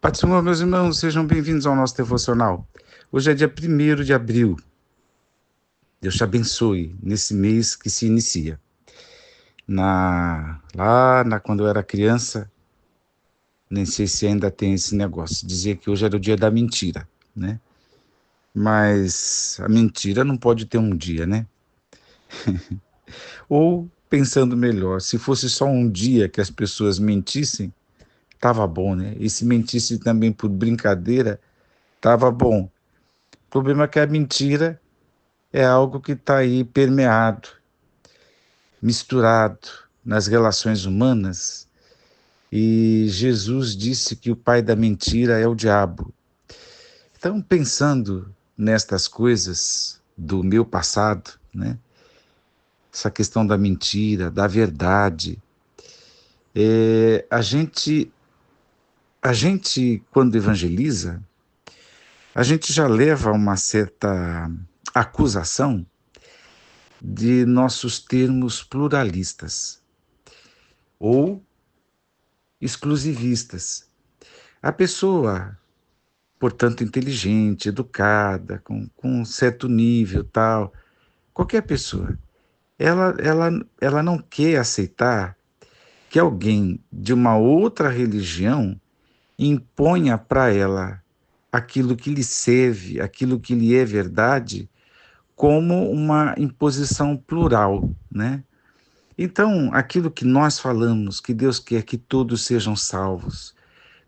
Pai do Senhor, meus irmãos, sejam bem-vindos ao nosso devocional. Hoje é dia 1º de abril. Deus te abençoe nesse mês que se inicia. Quando eu era criança, nem sei se ainda tem esse negócio, dizia que hoje era o dia da mentira, né? Mas a mentira não pode ter um dia, né? Ou, pensando melhor, se fosse só um dia que as pessoas mentissem, tava bom, né? E se mentisse também por brincadeira, tava bom. O problema é que a mentira é algo que está aí permeado, misturado nas relações humanas. E Jesus disse que o pai da mentira é o diabo. Então, pensando nestas coisas do meu passado, né? Essa questão da mentira, da verdade, a gente quando evangeliza, a gente já leva uma certa acusação de nossos termos pluralistas ou exclusivistas. A pessoa, portanto, inteligente, educada, com um certo nível, tal, qualquer pessoa, ela não quer aceitar que alguém de uma outra religião imponha para ela aquilo que lhe serve, aquilo que lhe é verdade, como uma imposição plural, né? Então, aquilo que nós falamos, que Deus quer que todos sejam salvos,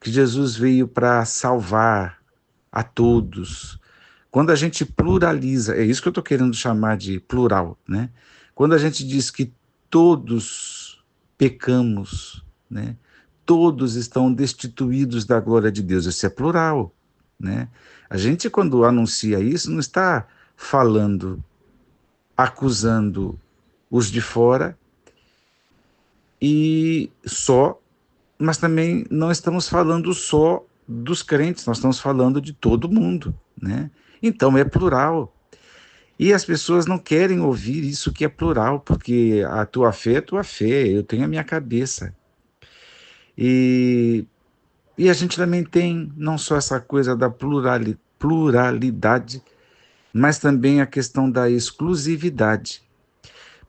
que Jesus veio para salvar a todos. Quando a gente pluraliza, é isso que eu estou querendo chamar de plural, né? Quando a gente diz que todos pecamos, né? Todos estão destituídos da glória de Deus, isso é plural, né? A gente, quando anuncia isso, não está falando, acusando os de fora e só, mas também não estamos falando só dos crentes, nós estamos falando de todo mundo, né? Então é plural. E as pessoas não querem ouvir isso que é plural, porque a tua fé é tua fé, eu tenho a minha cabeça. E, e a gente também tem não só essa coisa da pluralidade, mas também a questão da exclusividade.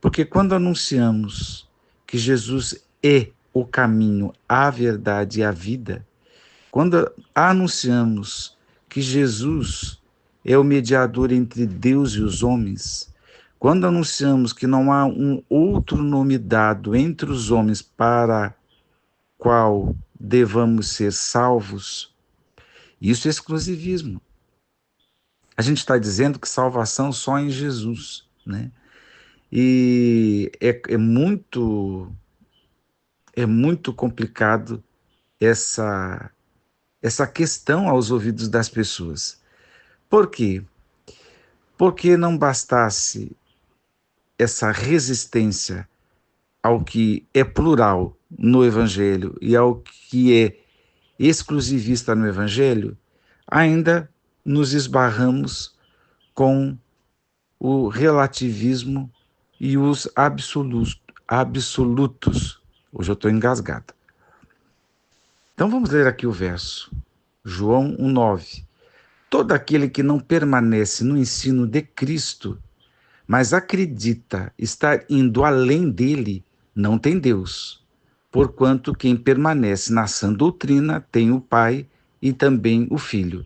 Porque quando anunciamos que Jesus é o caminho, a verdade e a vida, quando anunciamos que Jesus é o mediador entre Deus e os homens, quando anunciamos que não há um outro nome dado entre os homens para qual devamos ser salvos, isso é exclusivismo. A gente está dizendo que salvação só em Jesus, né? E é muito complicado essa essa questão aos ouvidos das pessoas. Por quê? Porque não bastasse essa resistência ao que é plural no Evangelho e ao que é exclusivista no Evangelho, ainda nos esbarramos com o relativismo e os absolutos. Hoje eu estou engasgado. Então vamos ler aqui o verso. João 1,9. Todo aquele que não permanece no ensino de Cristo, mas acredita estar indo além dele, não tem Deus. Porquanto quem permanece na sã doutrina tem o Pai e também o Filho.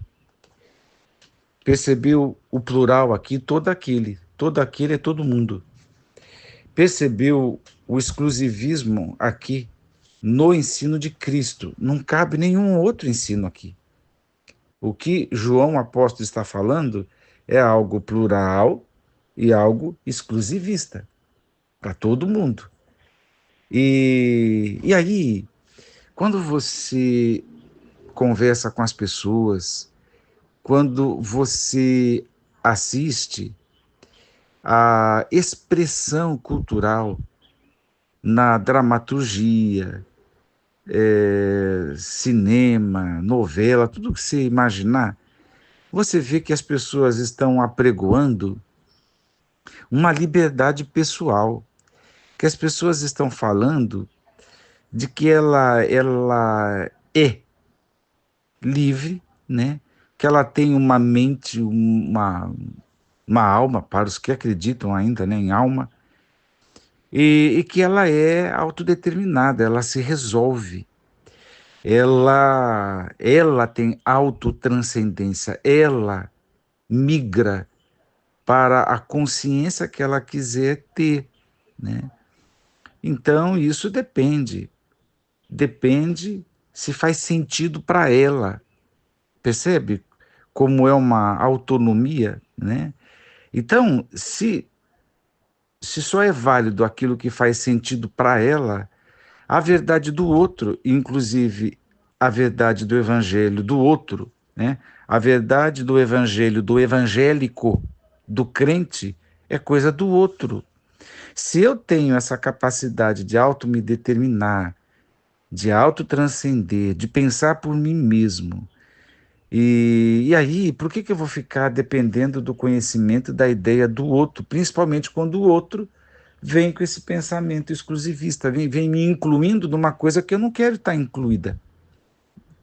Percebeu o plural aqui? Todo aquele. Todo aquele é todo mundo. Percebeu o exclusivismo aqui no ensino de Cristo? Não cabe nenhum outro ensino aqui. O que João apóstolo está falando é algo plural e algo exclusivista para todo mundo. E aí, quando você conversa com as pessoas, quando você assiste a expressão cultural na dramaturgia, cinema, novela, tudo que você imaginar, você vê que as pessoas estão apregoando uma liberdade pessoal, que as pessoas estão falando de que ela livre, né? Que ela tem uma mente, uma alma, para os que acreditam ainda, né, em alma, e que ela é autodeterminada, ela se resolve, ela tem autotranscendência, ela migra para a consciência que ela quiser ter, né? Então, isso depende se faz sentido para ela, percebe? Como é uma autonomia, né? Então, se só é válido aquilo que faz sentido para ela, a verdade do outro, inclusive a verdade do evangelho do outro, né? A verdade do evangelho do evangélico, do crente, é coisa do outro. Se eu tenho essa capacidade de auto me determinar, de autotranscender, de pensar por mim mesmo, e aí, por que eu vou ficar dependendo do conhecimento da ideia do outro, principalmente quando o outro vem com esse pensamento exclusivista, vem me incluindo numa coisa que eu não quero estar incluída,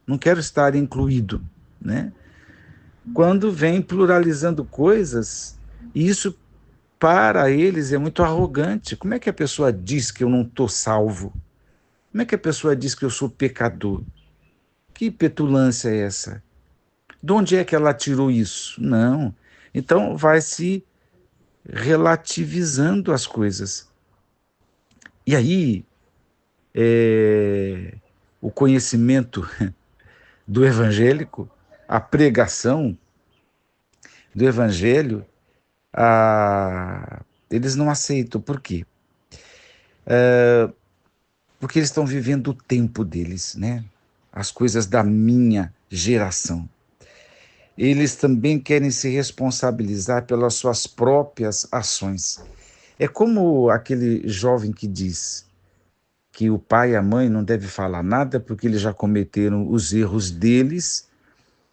não quero estar incluído, né? Quando vem pluralizando coisas, isso para eles é muito arrogante. Como é que a pessoa diz que eu não estou salvo? Como é que a pessoa diz que eu sou pecador? Que petulância é essa? De onde é que ela tirou isso? Não. Então vai se relativizando as coisas. E aí, o conhecimento do evangélico, a pregação do evangelho, eles não aceitam. Por quê? Porque eles estão vivendo o tempo deles, né? As coisas da minha geração. Eles também querem se responsabilizar pelas suas próprias ações. É como aquele jovem que diz que o pai e a mãe não devem falar nada porque eles já cometeram os erros deles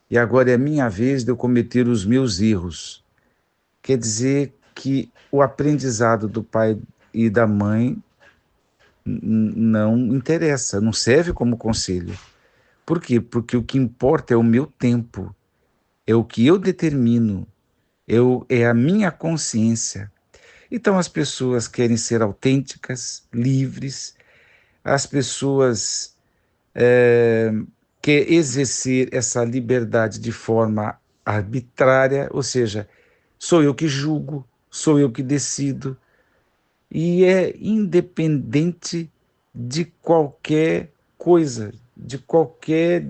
e agora é minha vez de eu cometer os meus erros. Quer dizer que o aprendizado do pai e da mãe não interessa, não serve como conselho. Por quê? Porque o que importa é o meu tempo, é o que eu determino, é a minha consciência. Então as pessoas querem ser autênticas, livres, as pessoas querem exercer essa liberdade de forma arbitrária, ou seja, sou eu que julgo, sou eu que decido, e é independente de qualquer coisa, de qualquer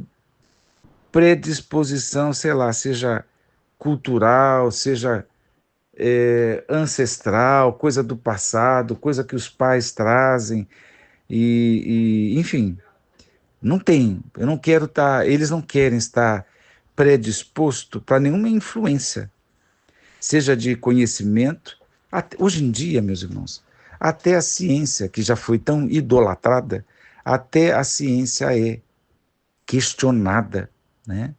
predisposição, sei lá, seja cultural, seja ancestral, coisa do passado, coisa que os pais trazem, enfim, não tem. Eu não quero estar, eles não querem estar predisposto para nenhuma influência, seja de conhecimento, hoje em dia, meus irmãos, até a ciência, que já foi tão idolatrada, até a ciência é questionada, né?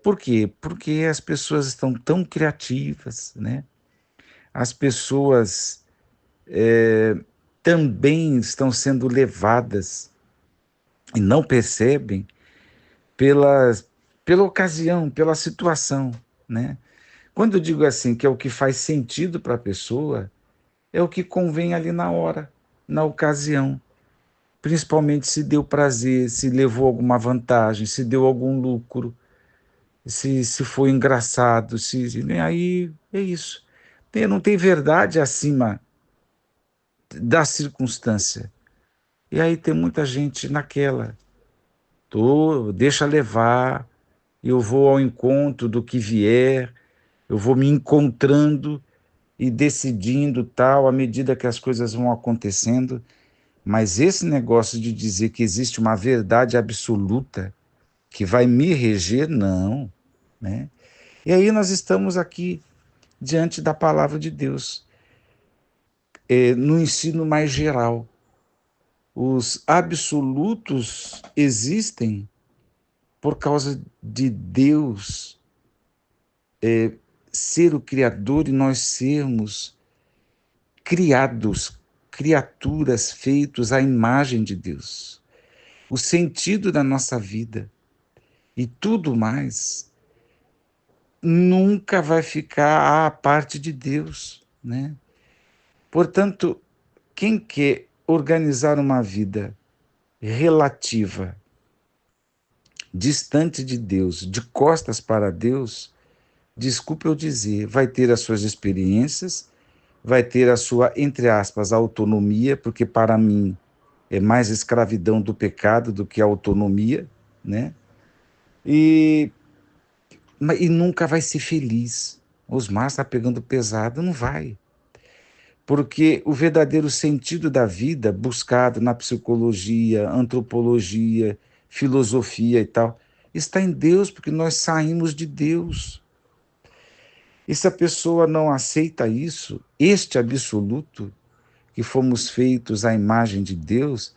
Por quê? Porque as pessoas estão tão criativas, né? As pessoas também estão sendo levadas e não percebem pelas, pela ocasião, pela situação, né? Quando eu digo assim que é o que faz sentido para a pessoa, é o que convém ali na hora, na ocasião. Principalmente se deu prazer, se levou alguma vantagem, se deu algum lucro, se foi engraçado, aí é isso. Não tem verdade acima da circunstância. E aí tem muita gente naquela, deixa levar, eu vou ao encontro do que vier, eu vou me encontrando e decidindo tal, à medida que as coisas vão acontecendo. Mas esse negócio de dizer que existe uma verdade absoluta que vai me reger, não, né? E aí nós estamos aqui diante da palavra de Deus, no ensino mais geral. Os absolutos existem por causa de Deus ser o Criador e nós sermos criados, criaturas feitos à imagem de Deus. O sentido da nossa vida. e tudo mais nunca vai ficar à parte de Deus, né? Portanto, quem quer organizar uma vida relativa, distante de Deus, de costas para Deus, desculpe eu dizer, vai ter as suas experiências, vai ter a sua, entre aspas, autonomia, porque para mim é mais escravidão do pecado do que autonomia, né? E, e nunca vai ser feliz. Osmar está pegando pesado, não vai. Porque o verdadeiro sentido da vida, buscado na psicologia, antropologia, filosofia e tal, está em Deus, porque nós saímos de Deus. E se a pessoa não aceita isso, este absoluto, que fomos feitos à imagem de Deus,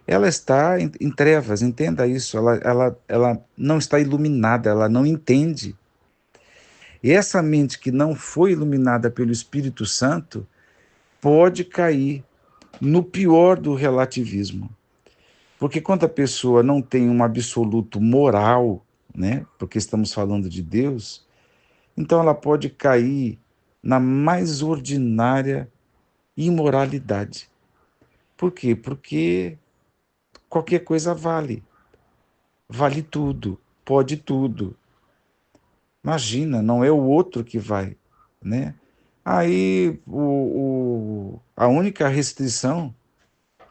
ela está em trevas, entenda isso, ela não está iluminada, ela não entende. E essa mente que não foi iluminada pelo Espírito Santo pode cair no pior do relativismo. Porque quando a pessoa não tem um absoluto moral, né, porque estamos falando de Deus, então ela pode cair na mais ordinária imoralidade. Por quê? Porque qualquer coisa vale. Vale tudo, pode tudo. Imagina, não é o outro que vai, né? Aí a única restrição,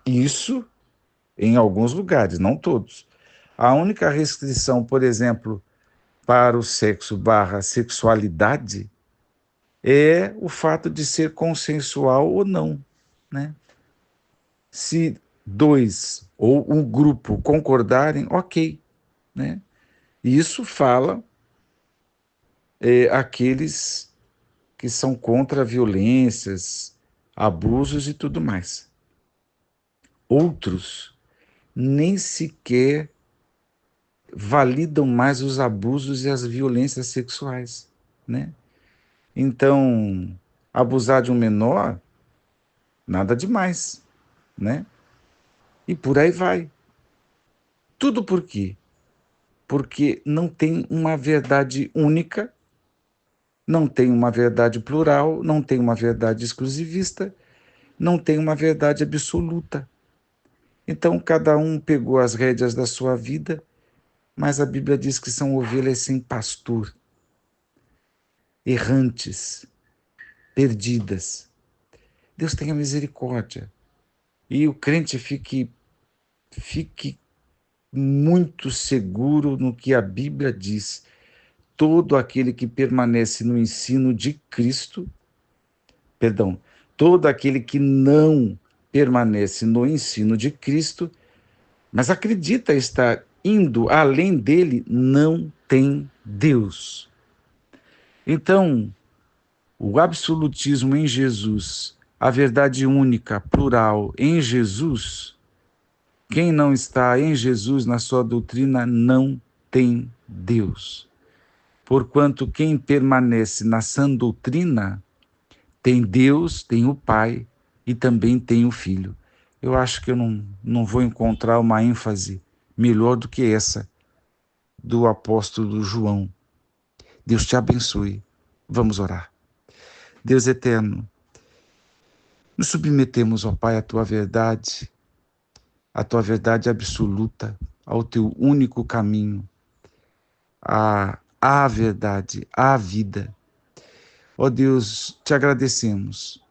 isso em alguns lugares, não todos. A única restrição, por exemplo, para o sexo barra sexualidade é o fato de ser consensual ou não, né? Se dois ou um grupo concordarem, ok, né? Isso fala aqueles que são contra violências, abusos e tudo mais. Outros nem sequer validam mais os abusos e as violências sexuais, né? Então, abusar de um menor, nada demais, né? E por aí vai. Tudo por quê? Porque não tem uma verdade única, não tem uma verdade plural, não tem uma verdade exclusivista, não tem uma verdade absoluta. Então, cada um pegou as rédeas da sua vida, mas a Bíblia diz que são ovelhas sem pastor, errantes, perdidas. Deus tenha misericórdia. E o crente fique muito seguro no que a Bíblia diz. Todo aquele que permanece no ensino de Cristo, perdão, todo aquele que não permanece no ensino de Cristo, mas acredita estar indo além dele, não tem Deus. Então, o absolutismo em Jesus, a verdade única, plural em Jesus, quem não está em Jesus na sua doutrina não tem Deus. Porquanto quem permanece na sã doutrina tem Deus, tem o Pai e também tem o Filho. Eu acho que eu não vou encontrar uma ênfase melhor do que essa do apóstolo João. Deus te abençoe. Vamos orar. Deus eterno, nos submetemos, ó Pai, à tua verdade absoluta, ao teu único caminho, à verdade, à vida. Ó Deus, te agradecemos,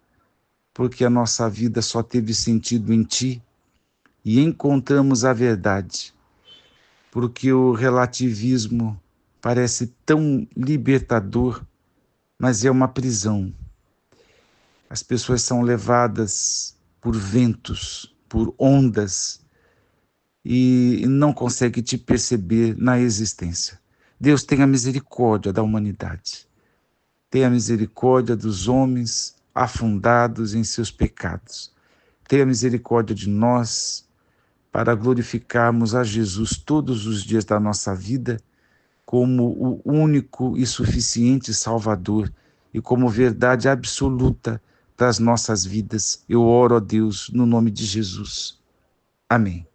porque a nossa vida só teve sentido em Ti e encontramos a verdade, porque o relativismo parece tão libertador, mas é uma prisão. As pessoas são levadas por ventos, por ondas, e não conseguem te perceber na existência. Deus tenha misericórdia da humanidade. Tenha misericórdia dos homens afundados em seus pecados. Tenha misericórdia de nós, para glorificarmos a Jesus todos os dias da nossa vida como o único e suficiente Salvador e como verdade absoluta das nossas vidas. Eu oro a Deus no nome de Jesus. Amém.